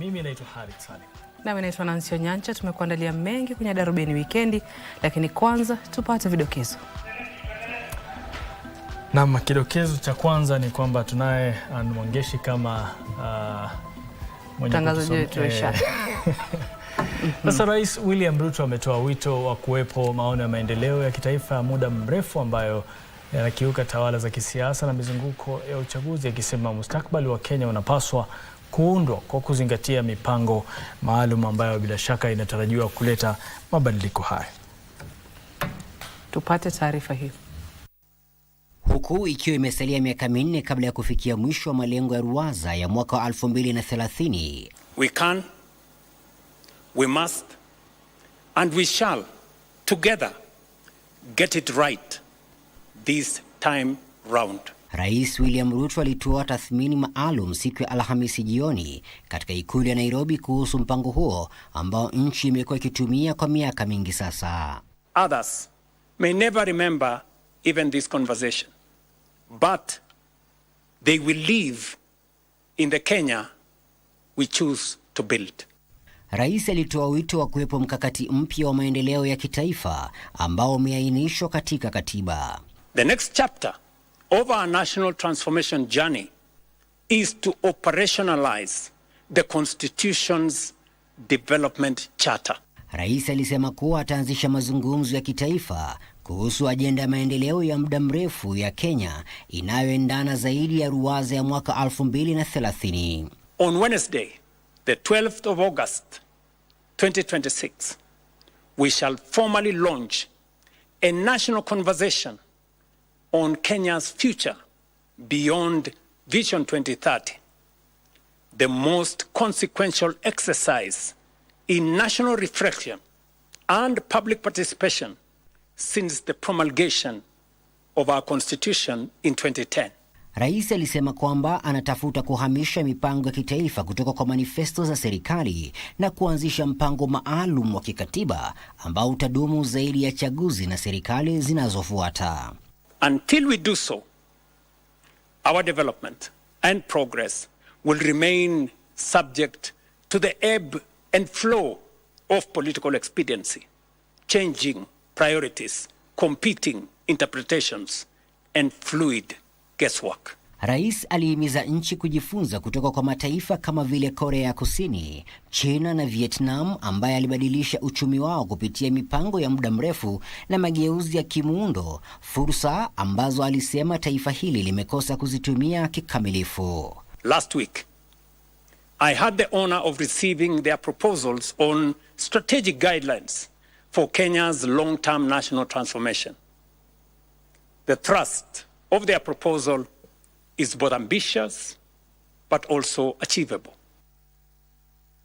Mimi naitwa Harith Saleh. Nami naitwa Nancy Onyancha. Tumekuandalia mengi kwenye Darubini Wikendi, lakini kwanza tupate vidokezo. Naam, kidokezo cha kwanza ni kwamba tunaye Anne Mwangeshi kama mtangazaji wetu. Sasa Rais William Ruto ametoa wito wa kuwepo maono ya maendeleo ya kitaifa ya muda mrefu ambayo yanakiuka tawala za kisiasa na mizunguko ya uchaguzi, akisema mustakabali wa Kenya unapaswa kuundwa kwa kuzingatia mipango maalum ambayo bila shaka inatarajiwa kuleta mabadiliko haya. Tupate taarifa hii. Huku ikiwa imesalia miaka minne kabla ya kufikia mwisho wa malengo ya Ruwaza ya mwaka wa 2030. We can, we must, and we shall together get it right this time round. Rais William Ruto alitoa tathmini maalum siku ya Alhamisi jioni katika ikulu ya Nairobi kuhusu mpango huo ambao nchi imekuwa ikitumia kwa miaka mingi sasa. Others may never remember even this conversation, but they will live in the Kenya we choose to build. Rais alitoa wito wa kuwepo mkakati mpya wa maendeleo ya kitaifa ambao umeainishwa katika katiba. The next chapter of our national transformation journey is to operationalize the Constitution's development charter. Rais alisema kuwa ataanzisha mazungumzo ya kitaifa kuhusu ajenda ya maendeleo ya muda mrefu ya Kenya inayoendana zaidi ya Ruwaza ya mwaka 2030. On Wednesday, the 12th of August 2026, we shall formally launch a national conversation on Kenya's future beyond Vision 2030, the most consequential exercise in national reflection and public participation since the promulgation of our constitution in 2010. Rais alisema kwamba anatafuta kuhamisha mipango ya kitaifa kutoka kwa manifesto za serikali na kuanzisha mpango maalum wa kikatiba ambao utadumu zaidi ya chaguzi na serikali zinazofuata. Until we do so, our development and progress will remain subject to the ebb and flow of political expediency, changing priorities, competing interpretations, and fluid guesswork. Rais alihimiza nchi kujifunza kutoka kwa mataifa kama vile Korea ya Kusini, China na Vietnam ambaye alibadilisha uchumi wao kupitia mipango ya muda mrefu na mageuzi ya kimuundo, fursa ambazo alisema taifa hili limekosa kuzitumia kikamilifu. Last week, I had the honor of receiving their proposals on strategic guidelines for Kenya's long-term national transformation. The thrust of their proposal is both ambitious but also achievable.